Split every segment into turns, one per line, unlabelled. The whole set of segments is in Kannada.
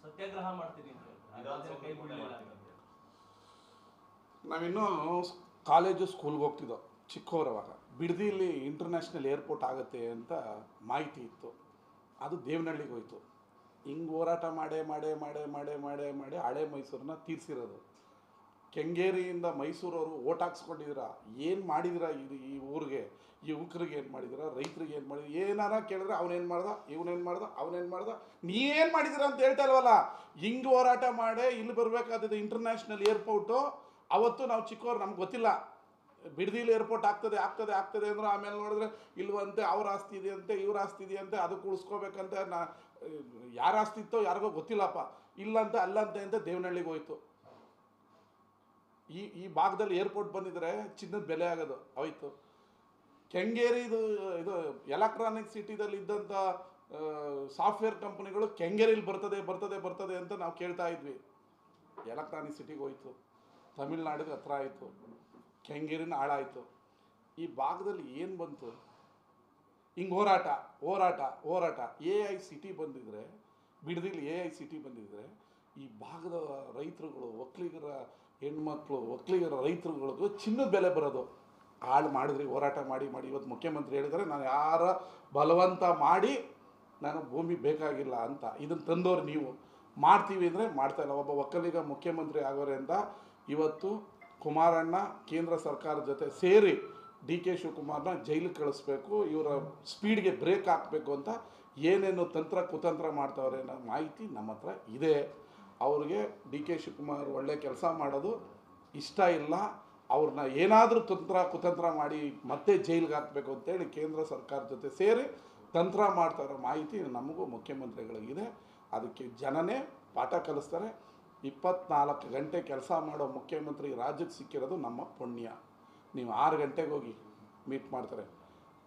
ಸತ್ಯಾಗ್ರಹ ಮಾಡ್ತೀನಿ ಅಂತ
ನಾವಿನ್ನೂ ಕಾಲೇಜು ಸ್ಕೂಲ್ಗೆ ಹೋಗ್ತಿದ್ದೋ ಚಿಕ್ಕವರವಾಗ. ಬಿಡದಿಯಲ್ಲಿ ಇಂಟರ್ನ್ಯಾಷನಲ್ ಏರ್ಪೋರ್ಟ್ ಆಗುತ್ತೆ ಅಂತ ಮಾಹಿತಿ ಇತ್ತು. ಅದು ದೇವನಹಳ್ಳಿಗೆ ಹೋಯ್ತು. ಹಿಂಗೆ ಹೋರಾಟ ಮಾಡೇ ಮಾಡೇ ಮಾಡೇ ಮಾಡೇ ಮಾಡೇ ಮಾಡಿ ಹಳೆ ಮೈಸೂರನ್ನ ತೀರಿಸಿರೋದು. ಕೆಂಗೇರಿಯಿಂದ ಮೈಸೂರವರು ಓಟ್ ಹಾಕ್ಸ್ಕೊಂಡಿದ್ದೀರಾ, ಏನು ಮಾಡಿದಿರಾ ಇದು ಈ ಊರಿಗೆ, ಯುವಕರಿಗೆ ಏನು ಮಾಡಿದಿರಾ, ರೈತರಿಗೆ ಏನು ಮಾಡಿದ್ರು, ಏನಾರ ಕೇಳಿದ್ರೆ ಅವನೇನು ಮಾಡ್ದ, ಇವನೇನು ಮಾಡ್ದ, ಅವನೇನು ಮಾಡ್ದ, ನೀವೇನು ಮಾಡಿದಿರಾ ಅಂತ ಹೇಳ್ತಾ ಇಲ್ವಲ್ಲ. ಹಿಂಗೆ ಹೋರಾಟ ಮಾಡೇ ಇಲ್ಲಿ ಬರಬೇಕಾದದ್ದು ಇಂಟರ್ನ್ಯಾಷನಲ್ ಏರ್ಪೋರ್ಟು. ಅವತ್ತು ನಾವು ಚಿಕ್ಕವರು, ನಮ್ಗೆ ಗೊತ್ತಿಲ್ಲ ಬಿಡದಿಲಿ ಏರ್ಪೋರ್ಟ್ ಆಗ್ತದೆ ಆಗ್ತದೆ ಆಗ್ತದೆ ಅಂದ್ರೆ ಆಮೇಲೆ ನೋಡಿದ್ರೆ ಇಲ್ವಂತೆ, ಅವ್ರ ಆಸ್ತಿ ಇದೆಯಂತೆ, ಇವ್ರ ಆಸ್ತಿ ಇದೆಯಂತೆ, ಅದಕ್ಕೆ ಉಳಿಸ್ಕೋಬೇಕಂತ ಯಾರ ಆಸ್ತಿ ಇತ್ತೋ ಯಾರಿಗೋ ಗೊತ್ತಿಲ್ಲಪ್ಪ, ಇಲ್ಲಂತೆ ಅಲ್ಲಂತೆ ಅಂತ ದೇವನಹಳ್ಳಿಗೆ ಹೋಯ್ತು. ಈ ಭಾಗದಲ್ಲಿ ಏರ್ಪೋರ್ಟ್ ಬಂದಿದ್ರೆ ಚಿನ್ನದ ಬೆಲೆ ಆಗೋದು ಹೋಯ್ತು. ಕೆಂಗೇರಿ ಇದು ಎಲೆಕ್ಟ್ರಾನಿಕ್ ಸಿಟಿದಲ್ಲಿ ಇದ್ದಂಥ ಸಾಫ್ಟ್ವೇರ್ ಕಂಪ್ನಿಗಳು ಕೆಂಗೇರಿಲಿ ಬರ್ತದೆ ಬರ್ತದೆ ಬರ್ತದೆ ಅಂತ ನಾವು ಕೇಳ್ತಾ ಇದ್ವಿ. ಎಲೆಕ್ಟ್ರಾನಿಕ್ ಸಿಟಿಗೆ ಹೋಯ್ತು, ತಮಿಳ್ನಾಡಿಗೆ ಹತ್ರ ಆಯಿತು, ಕೆಂಗೇರಿನ ಹಾಳಾಯಿತು. ಈ ಭಾಗದಲ್ಲಿ ಏನು ಬಂತು? ಹಿಂಗೆ ಹೋರಾಟ ಹೋರಾಟ ಹೋರಾಟ. AI ಸಿಟಿ ಬಂದಿದ್ರೆ, ಬಿಡದಿಲ್ಲಿ AI ಸಿಟಿ ಬಂದಿದ್ರೆ ಈ ಭಾಗದ ರೈತರುಗಳು, ಒಕ್ಕಲಿಗರ ಹೆಣ್ಮಕ್ಳು, ಒಕ್ಕಲಿಗರ ರೈತರುಗಳಿಗೂ ಚಿನ್ನದ ಬೆಲೆ ಬರೋದು. ಹಾಳು ಮಾಡಿದ್ರಿ ಹೋರಾಟ ಮಾಡಿ ಮಾಡಿ. ಇವತ್ತು ಮುಖ್ಯಮಂತ್ರಿ ಹೇಳಿದರೆ ನಾನು ಯಾರ ಬಲವಂತ ಮಾಡಿ ನಾನು ಭೂಮಿ ಬೇಕಾಗಿಲ್ಲ ಅಂತ. ಇದನ್ನು ತಂದವ್ರು ನೀವು. ಮಾಡ್ತೀವಿ ಅಂದರೆ ಮಾಡ್ತಾಯಿಲ್ಲ. ಒಬ್ಬ ಒಕ್ಕಲಿಗ ಮುಖ್ಯಮಂತ್ರಿ ಆಗೋರೆ ಅಂತ ಇವತ್ತು ಕುಮಾರಣ್ಣ ಕೇಂದ್ರ ಸರ್ಕಾರದ ಜೊತೆ ಸೇರಿ DK ಶಿವಕುಮಾರ್ನ ಜೈಲಿಗೆ ಕಳಿಸ್ಬೇಕು, ಇವರ ಸ್ಪೀಡ್ಗೆ ಬ್ರೇಕ್ ಹಾಕಬೇಕು ಅಂತ ಏನೇನು ತಂತ್ರ ಕುತಂತ್ರ ಮಾಡ್ತಾವ್ರೆ ಅನ್ನೋ ಮಾಹಿತಿ ನಮ್ಮ ಹತ್ರ ಇದೆ. ಅವ್ರಿಗೆ DK ಶಿವಕುಮಾರ್ ಒಳ್ಳೆ ಕೆಲಸ ಮಾಡೋದು ಇಷ್ಟ ಇಲ್ಲ. ಅವ್ರನ್ನ ಏನಾದರೂ ಕುತಂತ್ರ ಮಾಡಿ ಮತ್ತೆ ಜೈಲಿಗೆ ಹಾಕಬೇಕು ಅಂತೇಳಿ ಕೇಂದ್ರ ಸರ್ಕಾರ ಜೊತೆ ಸೇರಿ ತಂತ್ರ ಮಾಡ್ತಾರೋ ಮಾಹಿತಿ ನಮಗೂ ಮುಖ್ಯಮಂತ್ರಿಗಳಿಗಿದೆ. ಅದಕ್ಕೆ ಜನನೇ ಪಾಠ ಕಲಿಸ್ತಾರೆ. 24 ಗಂಟೆ ಕೆಲಸ ಮಾಡೋ ಮುಖ್ಯಮಂತ್ರಿ ರಾಜ್ಯಕ್ಕೆ ಸಿಕ್ಕಿರೋದು ನಮ್ಮ ಪುಣ್ಯ. ನೀವು 6 ಗಂಟೆಗೆ ಹೋಗಿ ಮೀಟ್ ಮಾಡ್ತಾರೆ,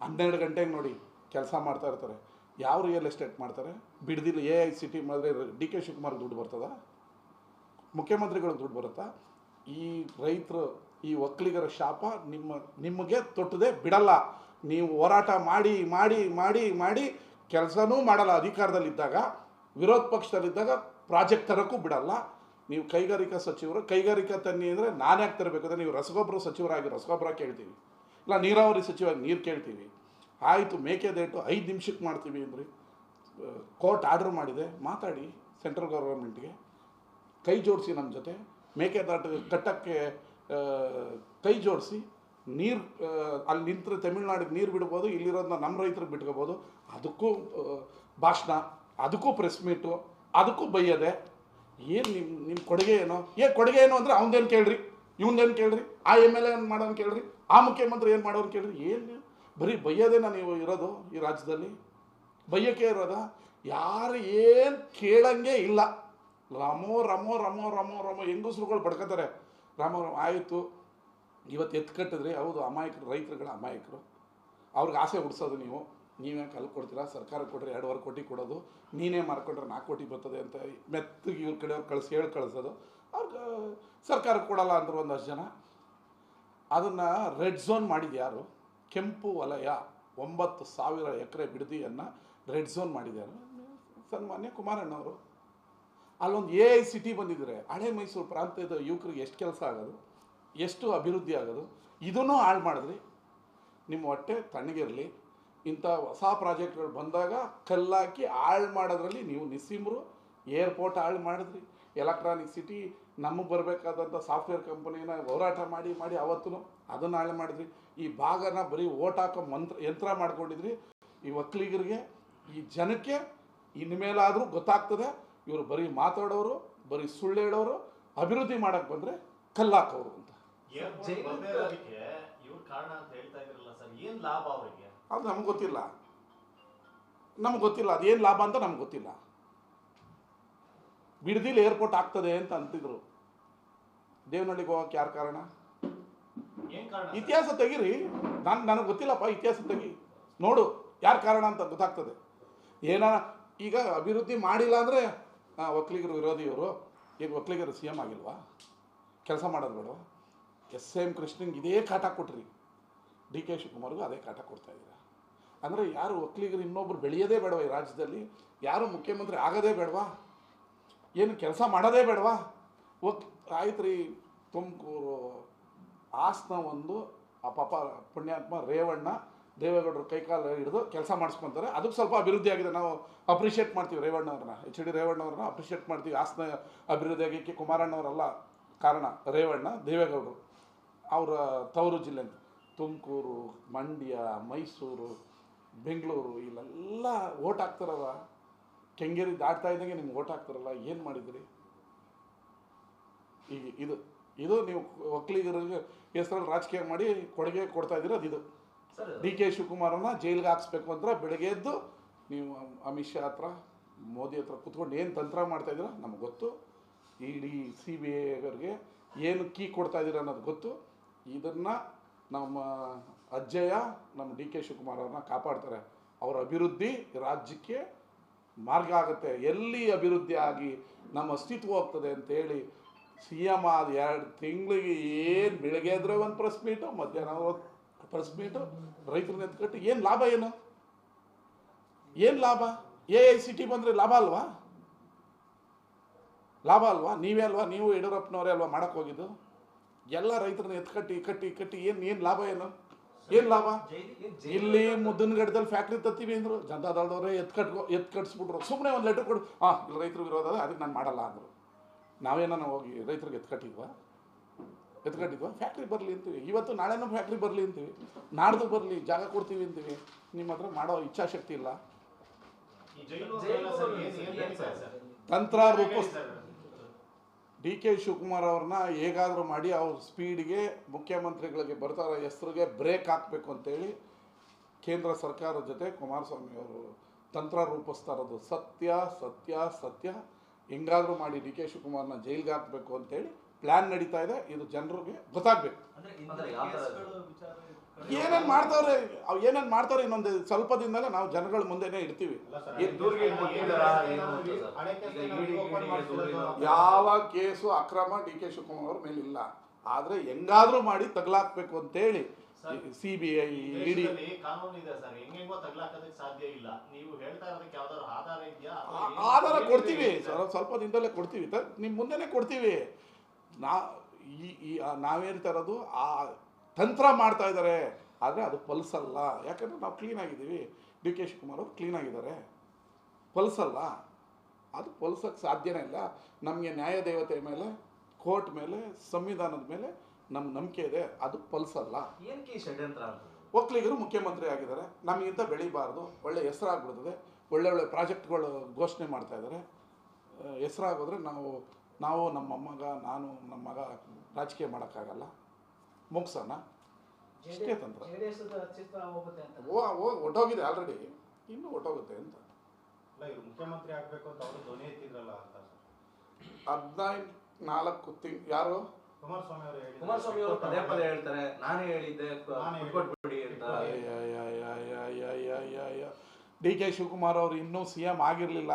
12 ಗಂಟೆಗೆ ನೋಡಿ ಕೆಲಸ ಮಾಡ್ತಾ ಇರ್ತಾರೆ. ಯಾವ ರಿಯಲ್ ಎಸ್ಟೇಟ್ ಮಾಡ್ತಾರೆ? ಬಿಡದಿಲ್ಲ AI ಸಿಟಿ ಮಾಡಿದ್ರೆ DK ಶಿವಕುಮಾರ್ಗೆ ದುಡ್ಡು ಬರ್ತದ? ಮುಖ್ಯಮಂತ್ರಿಗಳಿಗೆ ದುಡ್ಡು ಬರುತ್ತಾ? ಈ ರೈತರು, ಈ ಒಕ್ಕಲಿಗರ ಶಾಪ ನಿಮಗೆ ತೊಟ್ಟದೆ ಬಿಡಲ್ಲ. ನೀವು ಹೋರಾಟ ಮಾಡಿ ಮಾಡಿ ಮಾಡಿ ಮಾಡಿ ಕೆಲಸನೂ ಮಾಡಲ್ಲ. ಅಧಿಕಾರದಲ್ಲಿದ್ದಾಗ, ವಿರೋಧ ಪಕ್ಷದಲ್ಲಿದ್ದಾಗ ಪ್ರಾಜೆಕ್ಟ್ ತರೋಕ್ಕೂ ಬಿಡಲ್ಲ. ನೀವು ಕೈಗಾರಿಕಾ ಸಚಿವರು, ಕೈಗಾರಿಕಾ ತನ್ನಿ ಅಂದರೆ ನಾನು ಯಾಕೆ ತರಬೇಕಾದ್ರೆ, ನೀವು ರಸಗೊಬ್ಬರ ಸಚಿವರಾಗಿ ರಸಗೊಬ್ಬರ ಕೇಳ್ತೀವಿ, ಇಲ್ಲ ನೀರಾವರಿ ಸಚಿವರಾಗಿ ನೀರು ಕೇಳ್ತೀವಿ. ಆಯಿತು, ಮೇಕೆದಾಟು 5 ನಿಮಿಷಕ್ಕೆ ಮಾಡ್ತೀವಿ ಅಂದ್ರಿ. ಕೋರ್ಟ್ ಆರ್ಡ್ರ್ ಮಾಡಿದೆ, ಮಾತಾಡಿ ಸೆಂಟ್ರಲ್ ಗೌರ್ಮೆಂಟ್ಗೆ, ಕೈ ಜೋಡಿಸಿ ನಮ್ಮ ಜೊತೆ. ಮೇಕೆದಾಟು ಕಟ್ಟಕ್ಕೆ ಕೈ ಜೋಡಿಸಿ ನೀರು ಅಲ್ಲಿ ನಿಂತರೆ ತಮಿಳ್ನಾಡಿಗೆ ನೀರು ಬಿಡ್ಬೋದು, ಇಲ್ಲಿರೋದನ್ನ ನಮ್ಮ ರೈತರಿಗೆ ಬಿಟ್ಕೋಬೋದು. ಅದಕ್ಕೂ ಭಾಷಣ, ಅದಕ್ಕೂ ಪ್ರೆಸ್ ಮೀಟು, ಅದಕ್ಕೂ ಬೈಯದೆ. ಏನು ನಿಮ್ಮ ಕೊಡುಗೆ ಏನೋ? ಕೊಡುಗೆ ಏನು ಅಂದರೆ ಅವನದೇನು ಕೇಳ್ರಿ, ಇವನ್ದೇನು ಕೇಳ್ರಿ, ಆ MLA ಏನು ಮಾಡೋನು ಕೇಳ್ರಿ, ಆ ಮುಖ್ಯಮಂತ್ರಿ ಏನು ಮಾಡೋರು ಕೇಳ್ರಿ. ಏನು ಬರೀ ಬೈಯೋದೇನ ನೀವು ಇರೋದು ಈ ರಾಜ್ಯದಲ್ಲಿ? ಬೈಯೋಕ್ಕೆ ಇರೋದ? ಯಾರು ಏನು ಕೇಳಂಗೆ ಇಲ್ಲ. ರಮೋ ರಮೋ ರಮೋ ರಮೋ ರಮೋ ಹೆಂಗಸ್ರುಗಳು ಬಡ್ಕೋತಾರೆ. ರಾಮ ಆಯಿತು, ಇವತ್ತು ಎತ್ಕಟ್ಟಿದ್ರಿ, ಹೌದು ಅಮಾಯಕರು, ರೈತರುಗಳ ಅಮಾಯಕರು. ಅವ್ರಿಗೆ ಆಸೆ ಹುಡ್ಸೋದು ನೀವೇ ಕಲ್ ಕೊಡ್ತೀರಾ, ಸರ್ಕಾರ ಕೊಟ್ಟರೆ 2.5 ಕೋಟಿ ಕೊಡೋದು, ನೀನೇ ಮಾರ್ಕೊಂಡ್ರೆ 4 ಕೋಟಿ ಬರ್ತದೆ ಅಂತ ಮೆತ್ತಗೆ ಇವ್ರ ಕಡೆಯವ್ರು ಕಳಿಸೋದು. ಅವ್ರಿಗೆ ಸರ್ಕಾರಕ್ಕೆ ಕೊಡಲ್ಲ ಅಂದ್ರೆ ಒಂದಷ್ಟು ಜನ. ಅದನ್ನು ರೆಡ್ ಝೋನ್ ಮಾಡಿದ್ದು ಯಾರು? ಕೆಂಪು ವಲಯ 9,000 ಎಕರೆ ಬಿಡದಿಯನ್ನು ರೆಡ್ ಝೋನ್ ಮಾಡಿದ್ಯಾರು? ಸನ್ಮಾನ್ಯ ಕುಮಾರಣ್ಣವರು. ಅಲ್ಲೊಂದು AI ಸಿಟಿ ಬಂದಿದ್ರೆ ಹಳೆ ಮೈಸೂರು ಪ್ರಾಂತ್ಯದ ಯುವಕರಿಗೆ ಎಷ್ಟು ಕೆಲಸ ಆಗೋದು, ಎಷ್ಟು ಅಭಿವೃದ್ಧಿ ಆಗೋದು. ಇದನ್ನೂ ಹಾಳು ಮಾಡಿದ್ರಿ. ನಿಮ್ಮ ಹೊಟ್ಟೆ ತಣ್ಣಗಿರಲಿ. ಇಂಥ ಹೊಸ ಪ್ರಾಜೆಕ್ಟ್ಗಳು ಬಂದಾಗ ಕಲ್ಲಾಕಿ ಹಾಳು ಮಾಡೋದ್ರಲ್ಲಿ ನೀವು ನಿಸ್ಸೀಮರು. ಏರ್ಪೋರ್ಟ್ ಹಾಳು ಮಾಡಿದ್ರಿ, ಎಲೆಕ್ಟ್ರಾನಿಕ್ ಸಿಟಿ, ನಮಗೆ ಬರಬೇಕಾದಂಥ ಸಾಫ್ಟ್ವೇರ್ ಕಂಪನಿನ ಹೋರಾಟ ಮಾಡಿ ಮಾಡಿ ಅವತ್ತು ಅದನ್ನು ಹಾಳು ಮಾಡಿದ್ರಿ. ಈ ಭಾಗನ ಬರೀ ಓಟ್ ಹಾಕೋ ಯಂತ್ರ ಮಾಡ್ಕೊಂಡಿದ್ರಿ. ಈ ಒಕ್ಕಲಿಗರಿಗೆ, ಈ ಜನಕ್ಕೆ ಇನ್ಮೇಲಾದರೂ ಗೊತ್ತಾಗ್ತದೆ, ಇವರು ಬರೀ ಮಾತಾಡೋರು, ಬರೀ ಸುಳ್ಳು ಹೇಳೋರು, ಅಭಿವೃದ್ಧಿ ಮಾಡೋಕ್ಕೆ ಬಂದರೆ ಕಲ್ಲಾಕೋರು ಅಂತ. ಅದು ನಮ್ಗೆ ಗೊತ್ತಿಲ್ಲ. ಅದೇನು ಲಾಭ ಅಂತ ನಮ್ಗೆ ಗೊತ್ತಿಲ್ಲ. ಬಿಡದಿಲಿ ಏರ್ಪೋರ್ಟ್ ಆಗ್ತದೆ ಅಂತ ಅಂತಿದ್ರು. ದೇವನಹಳ್ಳಿಗೆ ಹೋಗೋಕೆ ಯಾರು ಕಾರಣ? ಇತಿಹಾಸ ತೆಗೀರಿ. ನನಗೆ ಗೊತ್ತಿಲ್ಲಪ್ಪ, ಇತಿಹಾಸ ತೆಗಿ, ನೋಡು ಯಾರು ಕಾರಣ ಅಂತ ಗೊತ್ತಾಗ್ತದೆ. ಈಗ ಅಭಿವೃದ್ಧಿ ಮಾಡಿಲ್ಲ ಅಂದರೆ ಒಕ್ಕಲಿಗರು ವಿರೋಧಿಯವರು. ಈಗ ಒಕ್ಕಲಿಗರು CM ಆಗಿಲ್ವಾ? ಕೆಲಸ ಮಾಡೋದು ಬೇಡ? SM ಕೃಷ್ಣಂಗೆ ಇದೇ ಕಾಟ ಕೊಟ್ರಿ, DK ಶಿವಕುಮಾರ್ಗೂ ಅದೇ ಕಾಟ ಕೊಡ್ತಾಯಿದ್ದೀರ. ಅಂದರೆ ಯಾರು ಒಕ್ಕಲಿಗರು ಇನ್ನೊಬ್ರು ಬೆಳೆಯೋದೇ ಬೇಡವಾ ಈ ರಾಜ್ಯದಲ್ಲಿ? ಯಾರು ಮುಖ್ಯಮಂತ್ರಿ ಆಗೋದೇ ಬೇಡವಾ? ಏನು ಕೆಲಸ ಮಾಡೋದೇ ಬೇಡವಾ? ಆಯ್ತು ರೀ, ತುಮಕೂರು ಹಾಸನ ಒಂದು ಆ ಪಾಪ ಪುಣ್ಯಾತ್ಮ ರೇವಣ್ಣ ದೇವೇಗೌಡರು ಕೈಕಾಲು ಹಿಡಿದು ಕೆಲಸ ಮಾಡಿಸ್ಕೊತಾರೆ, ಅದಕ್ಕೆ ಸ್ವಲ್ಪ ಅಭಿವೃದ್ಧಿ ಆಗಿದೆ. ನಾವು ಅಪ್ರಿಷಿಯೇಟ್ ಮಾಡ್ತೀವಿ ರೇವಣ್ಣವ್ರನ್ನ, HD ರೇವಣ್ಣವ್ರನ್ನ ಅಪ್ರಿಷಿಯೇಟ್ ಮಾಡ್ತೀವಿ. ಹಾಸನ ಅಭಿವೃದ್ಧಿ ಆಗಕ್ಕೆ ಕುಮಾರಣ್ಣವರಲ್ಲ ಕಾರಣ, ರೇವಣ್ಣ ದೇವೇಗೌಡರು ಅವರ ತವರು ಜಿಲ್ಲೆ. ತುಮಕೂರು, ಮಂಡ್ಯ, ಮೈಸೂರು, ಬೆಂಗಳೂರು ಇಲ್ಲೆಲ್ಲ ಓಟ್ ಹಾಕ್ತಾರಲ್ಲ, ಕೆಂಗೇರಿ ದಾಟ್ತಾ ಇದ್ದಂಗೆ ನಿಮ್ಗೆ ಓಟ್ ಹಾಕ್ತಾರಲ್ಲ, ಏನು ಮಾಡಿದಿರಿ? ಈಗ ಇದು ನೀವು ಒಕ್ಕಲಿಗರಿಗೆ ಹೆಸರಲ್ಲಿ ರಾಜಕೀಯ ಮಾಡಿ ಕೊಡುಗೆ ಕೊಡ್ತಾ ಇದ್ದೀರ. ಇದು DK ಶಿವಕುಮಾರನ್ನ ಜೈಲಿಗೆ ಹಾಕ್ಸ್ಬೇಕು ಅಂತ ಬೆಳಗ್ಗೆ ಎದ್ದು ನೀವು ಅಮಿತ್ ಶಾ ಹತ್ರ, ಮೋದಿ ಹತ್ರ ಕೂತ್ಕೊಂಡು ಏನು ತಂತ್ರ ಮಾಡ್ತಾಯಿದ್ದೀರ ನಮ್ಗೆ ಗೊತ್ತು. ED CBI ಅವರಿಗೆ ಏನು ಕೀ ಕೊಡ್ತಾ ಇದ್ದೀರ ಅನ್ನೋದು ಗೊತ್ತು. ಇದನ್ನು ನಮ್ಮ ಅಜ್ಜಯ್ಯ ನಮ್ಮ DK ಶಿವಕುಮಾರ್ ಅವ್ರನ್ನ ಕಾಪಾಡ್ತಾರೆ. ಅವರ ಅಭಿವೃದ್ಧಿ ರಾಜ್ಯಕ್ಕೆ ಮಾರ್ಗ ಆಗುತ್ತೆ. ಎಲ್ಲಿ ಅಭಿವೃದ್ಧಿ ಆಗಿ ನಮ್ಮ ಅಸ್ತಿತ್ವ ಹೋಗ್ತದೆ ಅಂತೇಳಿ CM ಆದ 2 ತಿಂಗಳಿಗೆ ಏನು ಬೆಳಗ್ಗೆ ಎದ್ರೆ ಒಂದು ಪ್ರೆಸ್ ಮೀಟು, ಮಧ್ಯಾಹ್ನ ಪ್ರೆಸ್ ಮೀಟು, ರೈತರನ್ನ ಎತ್ಕಟ್ಟು ಏನು ಲಾಭ? ಏನು ಲಾಭ? AICT ಬಂದರೆ ಲಾಭ ಅಲ್ವಾ? ಲಾಭ ಅಲ್ವಾ? ನೀವೇ ಅಲ್ವಾ? ನೀವು ಯಡಿಯೂರಪ್ಪನವರೇ ಅಲ್ವಾ ಮಾಡೋಕ್ಕೆ ಹೋಗಿದ್ದು? ಎಲ್ಲ ರೈತರನ್ನ ಕಟ್ಟಿ ಏನು ಲಾಭ? ಏನು ಲಾಭ? ಇಲ್ಲಿ ಮುದ್ದನಗಡದಲ್ಲಿ ಫ್ಯಾಕ್ಟ್ರಿ ತತ್ತೀವಿ ಅಂದರು, ಜನತಾದಳದವರೇ ಕಟ್ಸ್ಬಿಟ್ರು. ಸುಮ್ಮನೆ ಒಂದು ಲೆಟ್ರ್ ಕೊಡು, ಇಲ್ಲಿ ರೈತರು ವಿರೋಧ ಅದ, ಅದಕ್ಕೆ ನಾನು ಮಾಡಲ್ಲ ಅಂದರು. ನಾವೇನ ಹೋಗಿ ರೈತರಿಗೆ ಎತ್ಕಟ್ಟಿದ್ವಾ? ಫ್ಯಾಕ್ಟ್ರಿ ಬರಲಿ ಅಂತೀವಿ, ಇವತ್ತು ನಾಳೆನೂ ಫ್ಯಾಕ್ಟ್ರಿ ಬರಲಿ ಅಂತೀವಿ, ನಾಡ್ದು ಬರಲಿ, ಜಾಗ ಕೊಡ್ತೀವಿ ಅಂತೀವಿ. ನಿಮ್ಮ ಹತ್ರ ಮಾಡೋ ಇಚ್ಛಾಶಕ್ತಿ ಇಲ್ಲ. ತಂತ್ರ DK ಶಿವಕುಮಾರ್ ಅವ್ರನ್ನ ಹೇಗಾದರೂ ಮಾಡಿ ಅವ್ರ ಸ್ಪೀಡ್ಗೆ ಮುಖ್ಯಮಂತ್ರಿಗಳಿಗೆ ಬರ್ತಾರ ಹೆಸರಿಗೆ ಬ್ರೇಕ್ ಹಾಕಬೇಕು ಅಂತೇಳಿ ಕೇಂದ್ರ ಸರ್ಕಾರದ ಜೊತೆ ಕುಮಾರಸ್ವಾಮಿ ಅವರು ತಂತ್ರ ರೂಪಿಸ್ತಾ ಇರೋದು. ಸತ್ಯ ಹೆಂಗಾದರೂ ಮಾಡಿ DK ಶಿವಕುಮಾರ್ನ ಜೈಲಿಗೆ ಹಾಕಬೇಕು ಅಂತೇಳಿ ಪ್ಲ್ಯಾನ್ ನಡೀತಾ ಇದೆ. ಇದು ಜನರಿಗೆ ಗೊತ್ತಾಗಬೇಕು. ಏನೇನು ಮಾಡ್ತಾವ್ರೆ ಇನ್ನೊಂದು ಸ್ವಲ್ಪ ದಿನದಲ್ಲೇ ನಾವು ಜನಗಳ ಮುಂದೆನೇ ಇರ್ತೀವಿ. ಯಾವ ಕೇಸು ಅಕ್ರಮ DK ಶಿವಕುಮಾರ್ ಅವ್ರ ಮೇಲೆ ಇಲ್ಲ, ಆದರೆ ಹೆಂಗಾದ್ರೂ ಮಾಡಿ ತಗಲಾಕ್ಬೇಕು ಅಂತೇಳಿ CBI ED ಆಧಾರ ಕೊಡ್ತೀವಿ. ಸ್ವಲ್ಪ ದಿನದಲ್ಲೇ ಕೊಡ್ತೀವಿ, ನಿಮ್ಮ ಮುಂದೆನೇ ಕೊಡ್ತೀವಿ. ನಾವೇಳ್ತಾ ಇರೋದು ಆ ತಂತ್ರ ಮಾಡ್ತಾ ಇದ್ದಾರೆ, ಆದರೆ ಅದು ಪಲ್ಸಲ್ಲ. ಯಾಕಂದರೆ ನಾವು ಕ್ಲೀನಾಗಿದ್ದೀವಿ, DK ಶಿವಕುಮಾರ್ ಅವರು ಕ್ಲೀನಾಗಿದ್ದಾರೆ. ಪಲ್ಸಲ್ಲ, ಅದು ಪಲ್ಸಕ್ಕೆ ಸಾಧ್ಯನೇ ಇಲ್ಲ. ನಮಗೆ ನ್ಯಾಯ ದೇವತೆ ಮೇಲೆ, ಕೋರ್ಟ್ ಮೇಲೆ, ಸಂವಿಧಾನದ ಮೇಲೆ ನಮ್ಮ ನಂಬಿಕೆ ಇದೆ. ಅದು ಪಲ್ಸಲ್ಲ. ಒಕ್ಕಲಿಗರು ಮುಖ್ಯಮಂತ್ರಿ ಆಗಿದ್ದಾರೆ, ನಮಗಿಂತ ಬೆಳಿಬಾರ್ದು, ಒಳ್ಳೆ ಹೆಸರಾಗ್ಬಿಡ್ತದೆ. ಒಳ್ಳೆ ಪ್ರಾಜೆಕ್ಟ್ಗಳು ಘೋಷಣೆ ಮಾಡ್ತಾ ಇದ್ದಾರೆ. ಹೆಸರಾಗೋದ್ರೆ ನಾವು ನಮ್ಮ ನಮ್ಮ ಮಗ ರಾಜಕೀಯ ಮಾಡೋಕ್ಕಾಗಲ್ಲ, ಮುಗ್ಸೋಣ, ಇಷ್ಟೇ ತಂತ್ರ. ಒಟ್ಟೋಗಿದೆ ಆಲ್ರೆಡಿ, ಇನ್ನೂ ಒಟ್ಟೋಗುತ್ತೆ ಅಂತ.
ಮುಖ್ಯಮಂತ್ರಿ ಆಗಬೇಕು ಅಂತ ಅವರು ಧ್ವನಿ ಎತ್ತಿದ್ರಲ್ಲ ಅಂತ
14 ತಿಂಗಳು ಯಾರು
ಕುಮಾರಸ್ವಾಮಿ ಅವರು ಪದೇ ಹೇಳ್ತಾರೆ, ನಾನೇ ಹೇಳಿದ್ದೆ ಕೊಟ್ಬಿಡಿ ಅಂತ.
DK ಶಿವಕುಮಾರ್ ಅವರು ಇನ್ನೂ CM ಆಗಿರಲಿಲ್ಲ.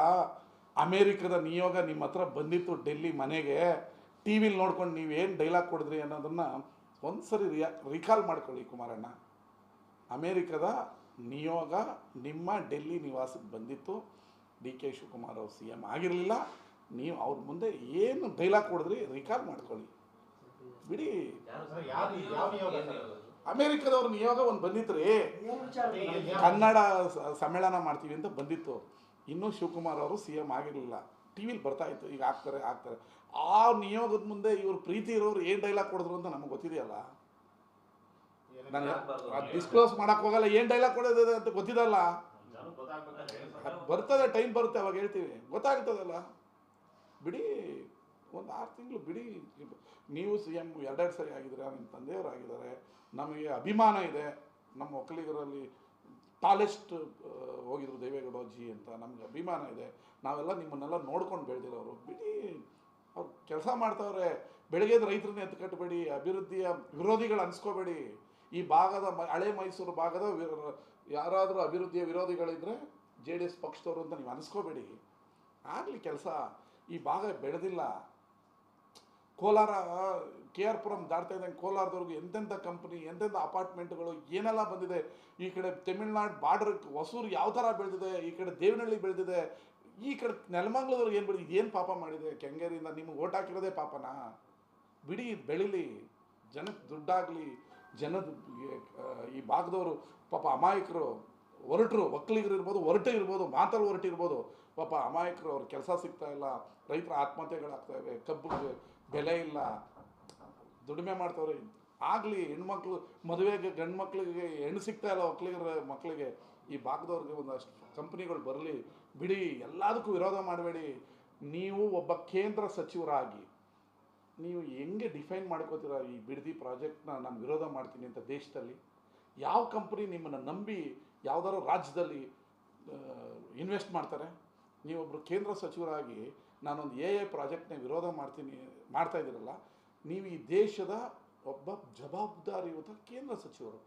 ಅಮೇರಿಕದ ನಿಯೋಗ ನಿಮ್ಮ ಹತ್ರ ಬಂದಿತ್ತು ಡೆಲ್ಲಿ ಮನೆಗೆ. TV ನೋಡ್ಕೊಂಡು ನೀವೇನು ಡೈಲಾಗ್ ಕೊಡಿದ್ರಿ ಅನ್ನೋದನ್ನು ಒಂದ್ಸರಿ ರಿಕಾಲ್ ಮಾಡ್ಕೊಳ್ಳಿ ಕುಮಾರಣ್ಣ. ಅಮೇರಿಕದ ನಿಯೋಗ ನಿಮ್ಮ ಡೆಲ್ಲಿ ನಿವಾಸಕ್ಕೆ ಬಂದಿತ್ತು. DK ಶಿವಕುಮಾರ್ ಅವರು CM ಆಗಿರಲಿಲ್ಲ. ನೀವು ಅವ್ರ ಮುಂದೆ ಏನು ಡೈಲಾಗ್ ಕೊಡಿದ್ರಿ ರಿಕಾಲ್ ಮಾಡ್ಕೊಳ್ಳಿ, ಬಿಡಿ. ಅಮೇರಿಕದವ್ರ ನಿಯೋಗ ಒಂದು ಬಂದಿತ್ತು ರೀ, ಕನ್ನಡ ಸಮ್ಮೇಳನ ಮಾಡ್ತೀವಿ ಅಂತ ಬಂದಿತ್ತು. ಇನ್ನೂ ಶಿವಕುಮಾರ್ ಅವರು CM ಆಗಿರಲಿಲ್ಲ. TV ಬರ್ತಾ ಇತ್ತು, ಈಗ ಆಗ್ತಾರೆ. ಆ ನಿಯೋಗದ ಮುಂದೆ ಇವ್ರು ಪ್ರೀತಿ ಇರೋರು ಏನು ಡೈಲಾಗ್ ಕೊಡಿದ್ರು ಅಂತ ನಮಗೆ ಗೊತ್ತಿದೆಯಲ್ಲ. ನಾನು ಡಿಸ್ಕ್ಲೋಸ್ ಮಾಡೋಕ್ಕೆ ಹೋಗಲ್ಲ, ಏನು ಡೈಲಾಗ್ ಕೊಡೋದಿದೆ ಅಂತ ಗೊತ್ತಿದಲ್ಲ. ಬರ್ತದೆ, ಟೈಮ್ ಬರುತ್ತೆ, ಅವಾಗ ಹೇಳ್ತೀವಿ, ಗೊತ್ತಾಗ್ತದಲ್ಲ. ಬಿಡಿ, ಒಂದು 6 ತಿಂಗಳು ಬಿಡಿ. ನೀವು CM 2 ಸರಿ ಆಗಿದ್ದೀರಾ, ನಿಮ್ಮ ತಂದೆಯವರು ಆಗಿದ್ದಾರೆ. ನಮಗೆ ಅಭಿಮಾನ ಇದೆ. ನಮ್ಮ ಒಕ್ಕಲಿಗರಲ್ಲಿ ಟಾಲೆಸ್ಟ್ ಹೋಗಿದ್ರು ದೇವೇಗೌಡಜಿ ಅಂತ ನಮಗೆ ಅಭಿಮಾನ ಇದೆ. ನಾವೆಲ್ಲ ನಿಮ್ಮನ್ನೆಲ್ಲ ನೋಡ್ಕೊಂಡು ಬೆಳೆದಿರೋರು. ಬಿಡಿ, ಅವ್ರು ಕೆಲಸ ಮಾಡ್ತಾವ್ರೆ. ಬೆಳಗ್ಗೆದ ರೈತರನ್ನ ಎತ್ಕಟ್ಟಬೇಡಿ, ಅಭಿವೃದ್ಧಿಯ ವಿರೋಧಿಗಳು ಅನ್ಸ್ಕೋಬೇಡಿ. ಈ ಭಾಗದ ಹಳೆ ಮೈಸೂರು ಭಾಗದ ಯಾರಾದರೂ ಅಭಿವೃದ್ಧಿಯ ವಿರೋಧಿಗಳಿದ್ದರೆ JDS ಪಕ್ಷದವರು ಅಂತ ನೀವು ಅನಿಸ್ಕೋಬೇಡಿ. ಆಗಲಿ ಕೆಲಸ. ಈ ಭಾಗ ಬೆಳೆದಿಲ್ಲ. ಕೋಲಾರ KR ಪುರಂ ದಾಟ್ತಾ ಇದ್ದಂಗೆ ಕೋಲಾರದವ್ರಿಗೆ ಎಂತೆಂಥ ಕಂಪ್ನಿ, ಎಂತೆಂಥ ಅಪಾರ್ಟ್ಮೆಂಟ್ಗಳು ಏನೆಲ್ಲ ಬಂದಿದೆ. ಈ ಕಡೆ ತಮಿಳ್ನಾಡು ಬಾರ್ಡರ್ ಹೊಸೂರು ಯಾವ ಥರ ಬೆಳೆದಿದೆ, ಈ ಕಡೆ ದೇವನಹಳ್ಳಿ ಬೆಳೆದಿದೆ. ಈ ಕಡೆ ನೆಲಮಂಗ್ಲದವ್ರಿಗೆ ಏನು ಬಿಡಿ, ಏನು ಪಾಪ ಮಾಡಿದೆ ಕೆಂಗೇರಿಯಿಂದ? ನಿಮಗೆ ಓಟ್ ಹಾಕಿರೋದೇ ಪಾಪನಾ? ಬಿಡಿ, ಇದು ಬೆಳೀಲಿ, ಜನಕ್ಕೆ ದುಡ್ಡಾಗಲಿ, ಜನದ ಈ ಭಾಗದವರು ಪಾಪ ಅಮಾಯಕರು ಹೊರಟರು, ಒಕ್ಕಲಿಗರು ಇರ್ಬೋದು, ಹೊರಟು ಹೊರಟಿರ್ಬೋದು, ಪಾಪ ಅಮಾಯಕರು, ಅವ್ರ ಕೆಲಸ ಸಿಗ್ತಾ ಇಲ್ಲ, ರೈತರ ಆತ್ಮಹತ್ಯೆಗಳಾಗ್ತಾಯಿವೆ, ಕಬ್ಬಿಗೆ ಬೆಲೆ ಇಲ್ಲ, ದುಡಿಮೆ ಮಾಡ್ತವ್ರೆ. ಆಗಲಿ, ಹೆಣ್ಮಕ್ಳು ಮದುವೆಗೆ ಗಂಡು ಮಕ್ಕಳಿಗೆ ಹೆಣ್ಣು ಸಿಗ್ತಾ ಇಲ್ಲ, ಒಕ್ಕಲಿಗರ ಮಕ್ಕಳಿಗೆ, ಈ ಭಾಗದವ್ರಿಗೆ ಒಂದಷ್ಟು ಕಂಪ್ನಿಗಳು ಬರಲಿ, ಬಿಡಿ, ಎಲ್ಲದಕ್ಕೂ ವಿರೋಧ ಮಾಡಬೇಡಿ. ನೀವು ಒಬ್ಬ ಕೇಂದ್ರ ಸಚಿವರಾಗಿ ನೀವು ಹೆಂಗೆ ಡಿಫೈನ್ ಮಾಡ್ಕೋತೀರ ಈ ಬಿಡದಿ ಪ್ರಾಜೆಕ್ಟ್ನ ನಾನು ವಿರೋಧ ಮಾಡ್ತೀನಿ ಅಂತ ದೇಶದಲ್ಲಿ? ಯಾವ ಕಂಪ್ನಿ ನಿಮ್ಮನ್ನು ನಂಬಿ ಯಾವುದಾದ್ರು ರಾಜ್ಯದಲ್ಲಿ ಇನ್ವೆಸ್ಟ್ ಮಾಡ್ತಾರೆ? ನೀವೊಬ್ಬರು ಕೇಂದ್ರ ಸಚಿವರಾಗಿ ನಾನೊಂದು ಪ್ರಾಜೆಕ್ಟ್ನ ವಿರೋಧ ಮಾಡ್ತಾ ಇದ್ದೀರಲ್ಲ, ನೀವು ಈ ದೇಶದ ಒಬ್ಬ ಜವಾಬ್ದಾರಿಯುತ ಕೇಂದ್ರ ಸಚಿವರು.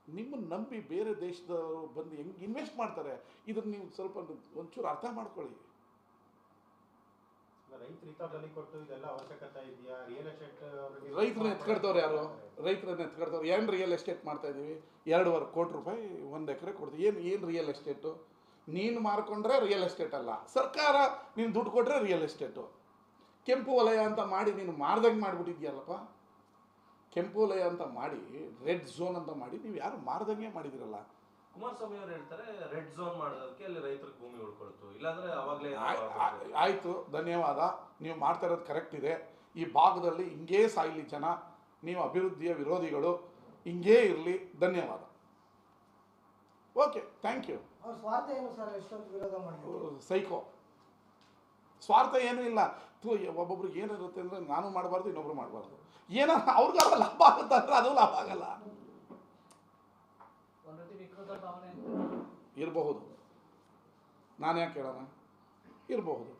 ನಿಮ್ಮನ್ನು ನಂಬಿ ಬೇರೆ ದೇಶದವರು ಬಂದು ಹೆಂಗೆ ಇನ್ವೆಸ್ಟ್ ಮಾಡ್ತಾರೆ? ಇದನ್ನು ನೀವು ಸ್ವಲ್ಪ ಒಂಚೂರು ಅರ್ಥ ಮಾಡ್ಕೊಳ್ಳಿ. ರೈತರನ್ನ ಎತ್ಕೊಡ್ತವ್ರು ಯಾರು? ರೈತರನ್ನ ಎತ್ಕೊಡ್ತವ್ರು. ಏನು ರಿಯಲ್ ಎಸ್ಟೇಟ್ ಮಾಡ್ತಾ ಇದ್ದೀವಿ? 2.5 ಕೋಟಿ ರೂಪಾಯಿ 1 ಎಕರೆ ಕೊಡ್ತೀವಿ. ಏನು ರಿಯಲ್ ಎಸ್ಟೇಟು? ನೀನು ಮಾರ್ಕೊಂಡ್ರೆ ರಿಯಲ್ ಎಸ್ಟೇಟ್ ಅಲ್ಲ, ಸರ್ಕಾರ ನೀನು ದುಡ್ಡು ಕೊಟ್ಟರೆ ರಿಯಲ್ ಎಸ್ಟೇಟು. ಕೆಂಪು ವಲಯ ಅಂತ ಮಾಡಿ ನೀನು ಮಾರ್ದಂಗೆ ಮಾಡಿಬಿಟ್ಟಿದ್ಯಲ್ಲಪ್ಪ. ಕೆಂಪು ವಲಯ ಅಂತ ಮಾಡಿ, ರೆಡ್ ಝೋನ್ ಅಂತ ಮಾಡಿ, ನೀವು ಯಾರು ಮಾರ್ದಂಗೆ ಮಾಡಿದಿರಲ್ಲ.
ಕುಮಾರಸ್ವಾಮಿ ಅವರು ಹೇಳ್ತಾರೆ ರೆಡ್ ಝೋನ್ ಮಾಡೋದಕ್ಕೆ ಅಲ್ಲಿ ರೈತರಿಗೆ ಭೂಮಿ ಉಳ್ಕೊಳ್ತು, ಇಲ್ಲಾಂದ್ರೆ ಅವಾಗಲೇ.
ಆಯಿತು, ಧನ್ಯವಾದ. ನೀವು ಮಾಡ್ತಾ ಇರೋದು ಕರೆಕ್ಟ್ ಇದೆ. ಈ ಭಾಗದಲ್ಲಿ ಹಿಂಗೇ ಸಾಯಲಿ ಜನ, ನೀವು ಅಭಿವೃದ್ಧಿಯ ವಿರೋಧಿಗಳು, ಹಿಂಗೇ ಇರಲಿ. ಧನ್ಯವಾದ. Okay, thank you. ಸೈಕೋ ಸ್ವಾರ್ಥ ಏನೂ ಇಲ್ಲ. ಒಬ್ಬೊಬ್ರಿಗೆ ಏನಿರುತ್ತೆ ಅಂದರೆ ನಾನು ಮಾಡಬಾರ್ದು, ಇನ್ನೊಬ್ರು ಮಾಡಬಾರ್ದು. ಏನೋ ಅವ್ರಿಗಾರ ಲಾಭ ಆಗುತ್ತೆ ಅಂದರೆ ಅದು ಲಾಭ ಆಗಲ್ಲ. ಇರಬಹುದು, ನಾನು ಯಾಕೆ ಹೇಳೋಣ, ಇರಬಹುದು.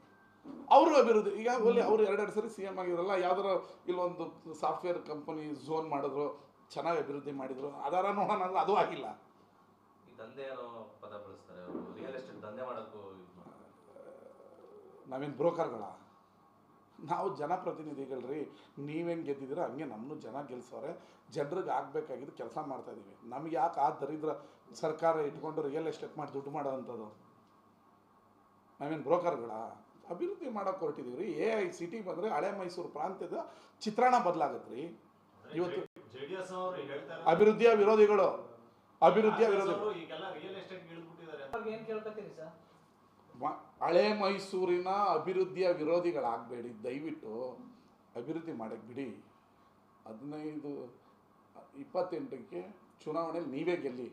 ಅವರು ಅಭಿವೃದ್ಧಿ, ಈಗ ಅವರು 2 ಸರಿ CM ಆಗಿರಲ್ಲ, ಯಾವ್ದಾರ ಇಲ್ಲೊಂದು ಸಾಫ್ಟ್ವೇರ್ ಕಂಪನಿ ಝೋನ್ ಮಾಡಿದ್ರು, ಚೆನ್ನಾಗಿ ಅಭಿವೃದ್ಧಿ ಮಾಡಿದ್ರು, ಅದರ ನೋಡೋಣಲ್ಲ, ಅದು ಆಗಿಲ್ಲ.
ದಂಧೆ ಅನ್ನೋ ಪದ ಬಳಸ್ತಾರೆ ಅವರು, ರಿಯಲ್ ಎಸ್ಟೇಟ್ ದಂಧೆ ಮಾಡೋಕ್ಕೂ.
ನಾವೇನು ಬ್ರೋಕರ್ಗಳ? ನಾವು ಜನಪ್ರತಿನಿಧಿಗಳ್ರಿ. ನೀವೇನು ಗೆದ್ದಿದ್ದೀರ ಹಂಗೆ ನಮ್ಮನ್ನು ಜನ ಗೆಲ್ಸೋರೆ. ಜನರಿಗೆ ಆಗಬೇಕಾಗಿದ್ದು ಕೆಲಸ ಮಾಡ್ತಾಯಿದ್ದೀವಿ. ನಮ್ಗೆ ಯಾಕೆ ಆ ದರಿದ್ರ ಸರ್ಕಾರ ಇಟ್ಕೊಂಡು ರಿಯಲ್ ಎಸ್ಟೇಟ್ ಮಾಡಿ ದುಡ್ಡು ಮಾಡೋ ಅಂಥದ್ದು? ನಾವೇನು ಬ್ರೋಕರ್ಗಳ? ಅಭಿವೃದ್ಧಿ ಮಾಡೋಕೆ ಹೊರಟಿದ್ದೀವಿ ರೀ. AICT ಬಂದರೆ ಹಳೆ ಮೈಸೂರು ಪ್ರಾಂತ್ಯದ ಚಿತ್ರಣ ಬದಲಾಗತ್ತೆ ರೀ. ಇವತ್ತು ಅಭಿವೃದ್ಧಿಯ ವಿರೋಧಿಗಳು, ಹಳೆ ಮೈಸೂರಿನ ಅಭಿವೃದ್ಧಿಯ ವಿರೋಧಿಗಳಾಗಬೇಡಿ ದಯವಿಟ್ಟು. ಅಭಿವೃದ್ಧಿ ಮಾಡಕ್ಕೆ ಬಿಡಿ. 15-28ಕ್ಕೆ ಚುನಾವಣೆಯಲ್ಲಿ ನೀವೇ ಗೆಲ್ಲಿ,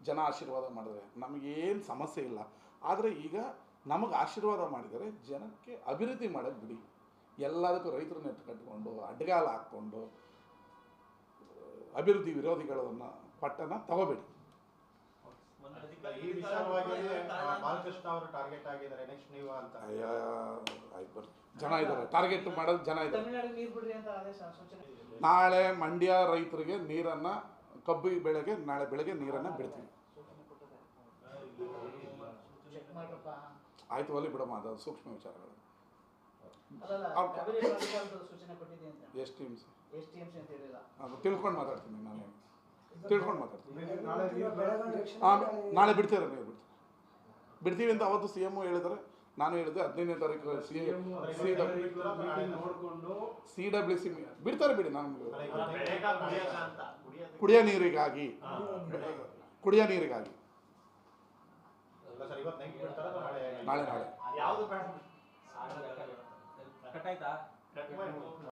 ಜನ ಆಶೀರ್ವಾದ ಮಾಡಿದ್ರೆ ನಮಗೇನು ಸಮಸ್ಯೆ ಇಲ್ಲ. ಆದರೆ ಈಗ ನಮಗೆ ಆಶೀರ್ವಾದ ಮಾಡಿದರೆ ಜನಕ್ಕೆ ಅಭಿವೃದ್ಧಿ ಮಾಡಕ್ಕೆ ಬಿಡಿ. ಎಲ್ಲದಕ್ಕೂ ರೈತರನ್ನ ಎತ್ಕಟ್ಕೊಂಡು ಅಡ್ಡಗಾಲ ಹಾಕ್ಕೊಂಡು ಅಭಿವೃದ್ಧಿ ವಿರೋಧಿಗಳನ್ನು ಪಟ್ಟನ ತಗೋಬೇಡಿ. ಜನ ಇದ್ದಾರೆ, ಟಾರ್ಗೆಟ್ ಮಾಡೋದು ಜನ ಇದ್ದಾರೆ. ನಾಳೆ ಮಂಡ್ಯ ರೈತರಿಗೆ ನೀರನ್ನು, ಕಬ್ಬು ಬೆಳೆಗೆ ನಾಳೆ ಬೆಳಗ್ಗೆ ನೀರನ್ನು ಬಿಡ್ತೀವಿ. ಆಯ್ತು, ಅಲ್ಲಿ ಬಿಡಮ್ಮ, ಅದು ಸೂಕ್ಷ್ಮ ವಿಚಾರಗಳು. ಎಷ್ಟು ತಿಳ್ಕೊಂಡು ಮಾತಾಡ್ತೀನಿ ನಾನು, ತಿಳ್ಕೊಂಡು ಮಾತಾಡ್ತೀನಿ. ನಾಳೆ ಬಿಡ್ತೀರ, ನೀವು ಬಿಡ್ತೀವಿ ಅಂತ ಅವತ್ತು CM ಹೇಳಿದರೆ, ನಾನು ಹೇಳಿದೆ 15ನೇ ತಾರೀಕು CWC ಬಿಡ್ತಾರೆ ಬಿಡಿ. ನಾನು ಕುಡಿಯೋ ನೀರಿಗಾಗಿ ನಾಳೆ